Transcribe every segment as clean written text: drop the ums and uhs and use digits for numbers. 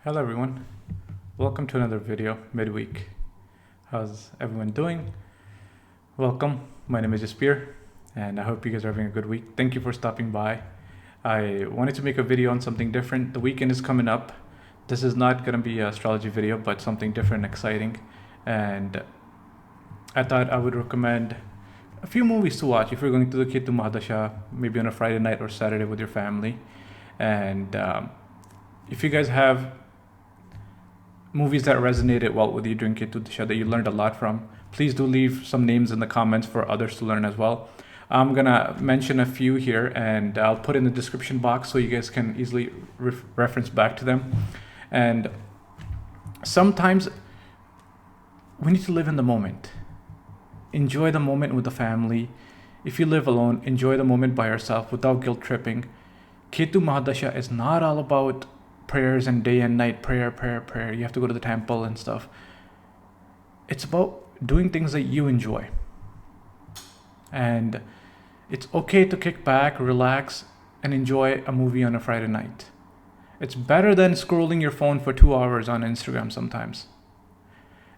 Hello everyone, welcome to another video midweek. How's everyone doing? Welcome, my name is Jaspir and I hope you guys are having a good week. Thank you for stopping by. I wanted to make a video on something different. The weekend is coming up. This is not going to be an astrology video, but something different and exciting. And I thought I would recommend a few movies to watch if you're going to the Ketu Mahadasha, maybe on a Friday night or Saturday with your family. And if you guys have movies that resonated well with you during Ketu Disha that you learned a lot from, please do leave some names in the comments for others to learn as well. I'm gonna mention a few here and I'll put in the description box so you guys can easily reference back to them. And sometimes we need to live in the moment. Enjoy the moment with the family. If you live alone, enjoy the moment by yourself without guilt tripping. Ketu Mahadasha is not all about prayers and day and night, prayer. You have to go to the temple and stuff. It's about doing things that you enjoy. And it's okay to kick back, relax, and enjoy a movie on a Friday night. It's better than scrolling your phone for 2 hours on Instagram sometimes.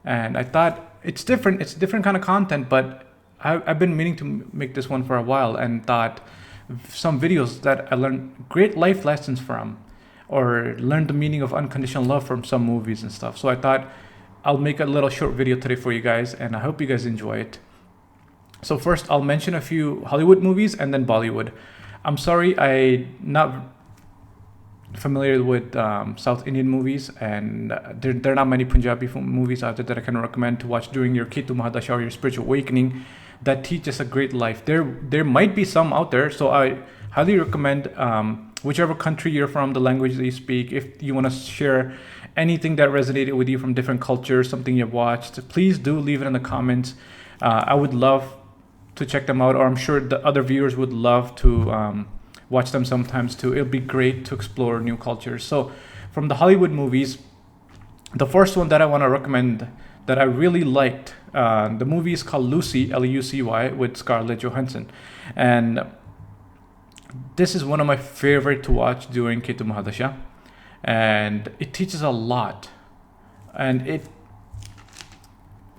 And I thought it's different kind of content, but I've been meaning to make this one for a while and thought some videos that I learned great life lessons from, or learned the meaning of unconditional love from some movies and stuff. So I thought I'll make a little short video today for you guys, and I hope you guys enjoy it. So first, I'll mention a few Hollywood movies and then Bollywood. I'm sorry, I'm not familiar with South Indian movies, and there are not many Punjabi movies out there that I can recommend to watch during your Ketu Mahadasha or your spiritual awakening that teach us a great life. There might be some out there, so I highly recommend whichever country you're from, the language that you speak. If you want to share anything that resonated with you from different cultures, something you've watched, please do leave it in the comments. I would love to check them out, or I'm sure the other viewers would love to watch them sometimes too. It'll be great to explore new cultures. So from the Hollywood movies, the first one that I want to recommend that I really liked, the movie is called Lucy, L-U-C-Y, with Scarlett Johansson. And this is one of my favorite to watch during Ketu Mahadasha, and it teaches a lot, and it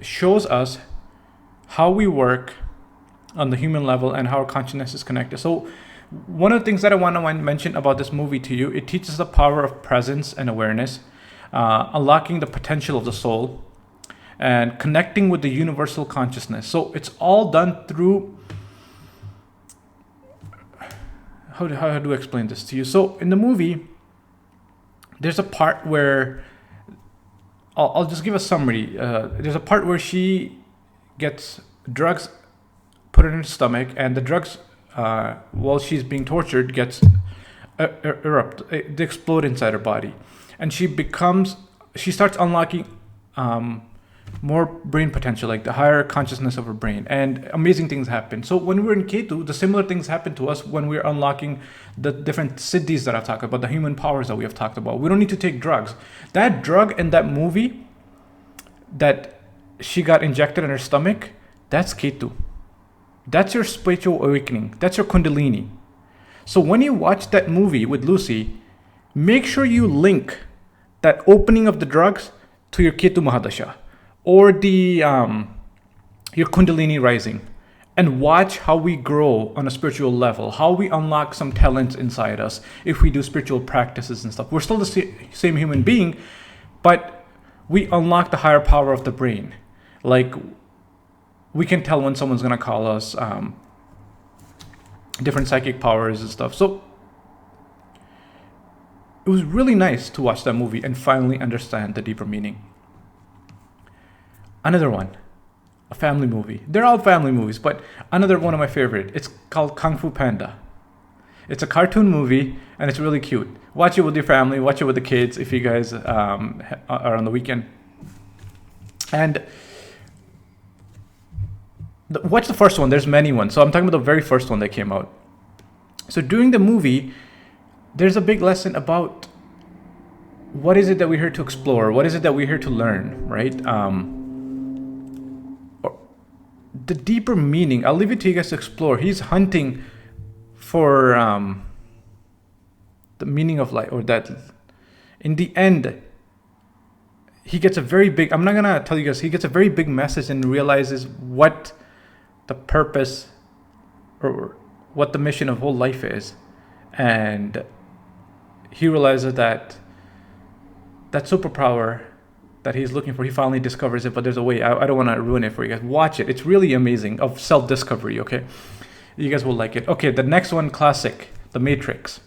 shows us how we work on the human level and how our consciousness is connected. So one of the things that I want to mention about this movie to you, it teaches the power of presence and awareness, unlocking the potential of the soul, and connecting with the universal consciousness. So it's all done through, how do I explain this to you? So in the movie, there's a part where, I'll just give a summary. There's a part where she gets drugs put in her stomach, and the drugs, while she's being tortured, gets they explode inside her body, and she starts unlocking more brain potential, like the higher consciousness of her brain, and amazing things happen. So when we're in Ketu, the similar things happen to us when we're unlocking the different siddhis that I've talked about, the human powers that we have talked about. We don't need to take drugs. That drug in that movie that she got injected in her stomach, that's Ketu. That's your spiritual awakening. That's your kundalini. So when you watch that movie with Lucy, make sure you link that opening of the drugs to your Ketu Mahadasha, or the your kundalini rising, and watch how we grow on a spiritual level, how we unlock some talents inside us if we do spiritual practices and stuff. We're still the same human being, but we unlock the higher power of the brain. Like, we can tell when someone's gonna call us, different psychic powers and stuff. So it was really nice to watch that movie and finally understand the deeper meaning. Another one, a family movie. They're all family movies, but another one of my favorite. It's called Fu Panda. It's a cartoon movie, and it's really cute. Watch it with your family. Watch it with the kids if you guys are on the weekend. And watch the first one. There's many ones. So I'm talking about the very first one that came out. So during the movie, there's a big lesson about what is it that we're here to explore? What is it that we're here to learn, right? The deeper meaning, I'll leave it to you guys to explore. He's hunting for the meaning of life, or that in the end, he gets a very big, I'm not gonna tell you guys, he gets a very big message and realizes what the purpose or what the mission of whole life is. And he realizes that that superpower that he's looking for, he finally discovers it, but there's a way. I don't want to ruin it for you guys. Watch it. It's really amazing, of self-discovery, okay? You guys will like it. Okay, the next one, classic, The Matrix,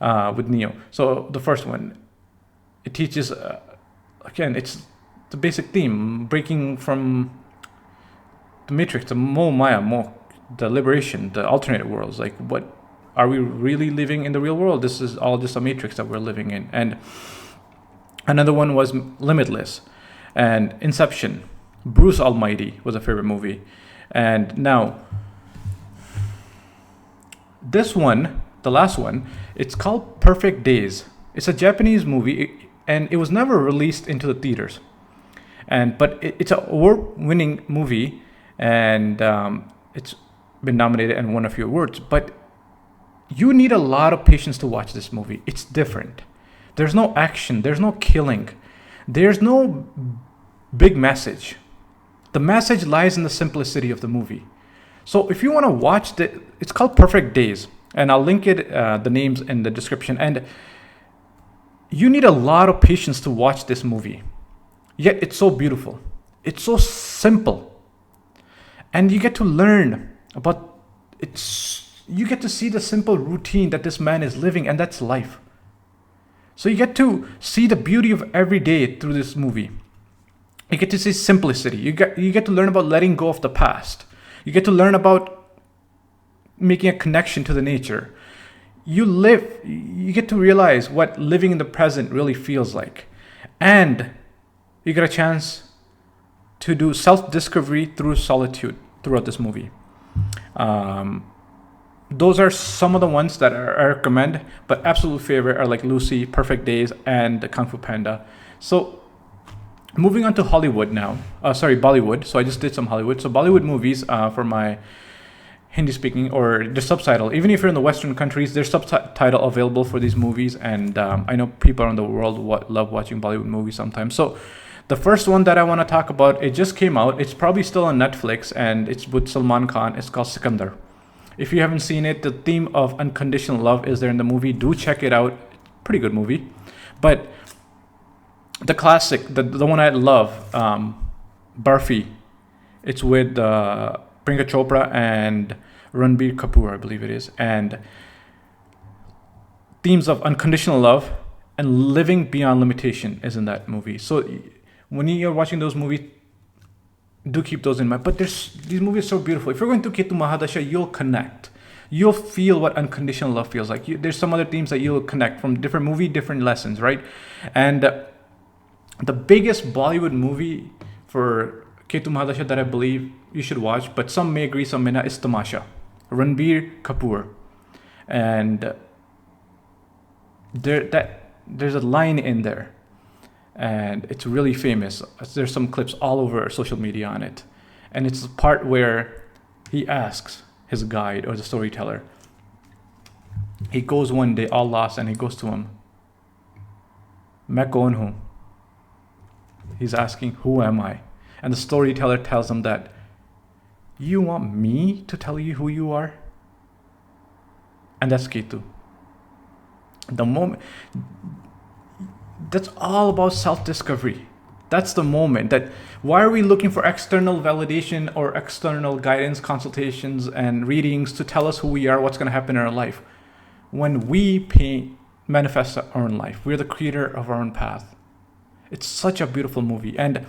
with Neo. So the first one, it teaches, again, it's the basic theme, breaking from the Matrix, the Mo Maya, the liberation, the alternate worlds. Like, what are we really living in the real world? This is all just a matrix that we're living in. And another one was Limitless and Inception. Bruce Almighty was a favorite movie. And now, this one, the last one, it's called Perfect Days. It's a Japanese movie, and it was never released into the theaters. But it's an award-winning movie, and it's been nominated and won a few awards. But you need a lot of patience to watch this movie. It's different. There's no action. There's no killing. There's no big message. The message lies in the simplicity of the movie. So if you want to watch it's called Perfect Days, and I'll link it, the names in the description. And you need a lot of patience to watch this movie. Yet it's so beautiful. It's so simple. And you get to learn about you get to see the simple routine that this man is living, and that's life. So you get to see the beauty of every day through this movie. You get to see simplicity. You get to learn about letting go of the past. You get to learn about making a connection to the nature. You get to realize what living in the present really feels like. And you get a chance to do self-discovery through solitude throughout this movie. Those are some of the ones that I recommend, but absolute favorite are like Lucy, Perfect Days, and the Kung Fu Panda. So moving on to Hollywood now. Bollywood. So I just did some Hollywood. So Bollywood movies for my Hindi speaking, or the subtitle. Even if you're in the Western countries, there's subtitle available for these movies. And I know people around the world love watching Bollywood movies sometimes. So the first one that I want to talk about, it just came out. It's probably still on Netflix, and it's with Salman Khan. It's called Sikandar. If you haven't seen it, the theme of unconditional love is there in the movie. Do check it out. Pretty good movie. But the classic, the one I love, Barfi. It's with Priyanka Chopra and Ranbir Kapoor, I believe it is. And themes of unconditional love and living beyond limitation is in that movie. So when you're watching those movies, do keep those in mind. But these movies are so beautiful. If you're going to Ketu Mahadasha, you'll connect. You'll feel what unconditional love feels like. There's some other themes that you'll connect from different movie, different lessons, right? And the biggest Bollywood movie for Ketu Mahadasha that I believe you should watch, but some may agree, some may not, is Tamasha. Ranbir Kapoor. And there's a line in there, and it's really famous. There's some clips all over social media on it. And it's the part where he asks his guide or the storyteller. He goes one day all lost, and he goes to him. Main kaun hu? He's asking, who am I? And the storyteller tells him that, you want me to tell you who you are? And that's Ketu. The moment, that's all about self-discovery. That's the moment that, why are we looking for external validation or external guidance, consultations, and readings to tell us who we are, what's going to happen in our life? When we manifest our own life, we're the creator of our own path. It's such a beautiful movie. And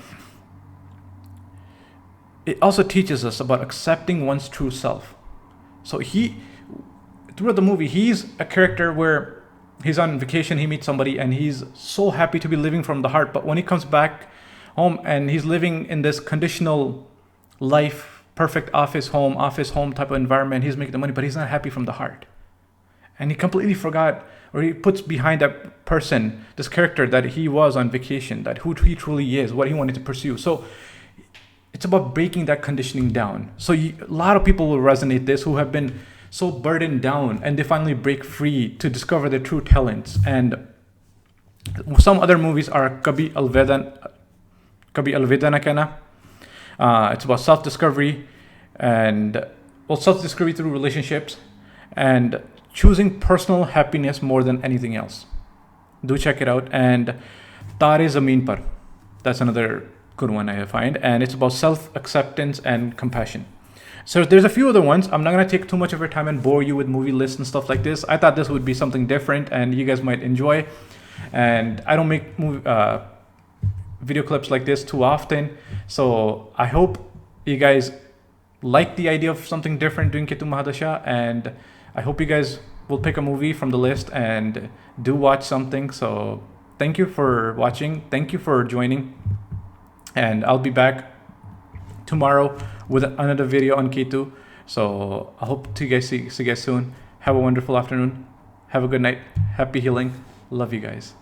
it also teaches us about accepting one's true self. So throughout the movie, he's a character where he's on vacation, he meets somebody, and he's so happy to be living from the heart. But when he comes back home and he's living in this conditional life, perfect office home type of environment, he's making the money, but he's not happy from the heart. And he completely forgot, or he puts behind that person, this character that he was on vacation, that who he truly is, what he wanted to pursue. So it's about breaking that conditioning down. So a lot of people will resonate this, who have been so burdened down, and they finally break free to discover their true talents. And Some other movies are Kabhi Alvida na Kehna. It's about self-discovery and self-discovery through relationships and choosing personal happiness more than anything else. Do check it out. And Taare Zameen Par. That's another good one I find, and it's about self-acceptance and compassion. So there's a few other ones. I'm not gonna take too much of your time and bore you with movie lists and stuff like this. I thought this would be something different and you guys might enjoy. And I don't make video clips like this too often, so I hope you guys like the idea of something different doing Ketu Mahadasha, and I hope you guys will pick a movie from the list and do watch something. So thank you for watching, thank you for joining, and I'll be back tomorrow with another video on Ketu. So I hope to see you guys soon. Have a wonderful afternoon, have a good night, happy healing, love you guys.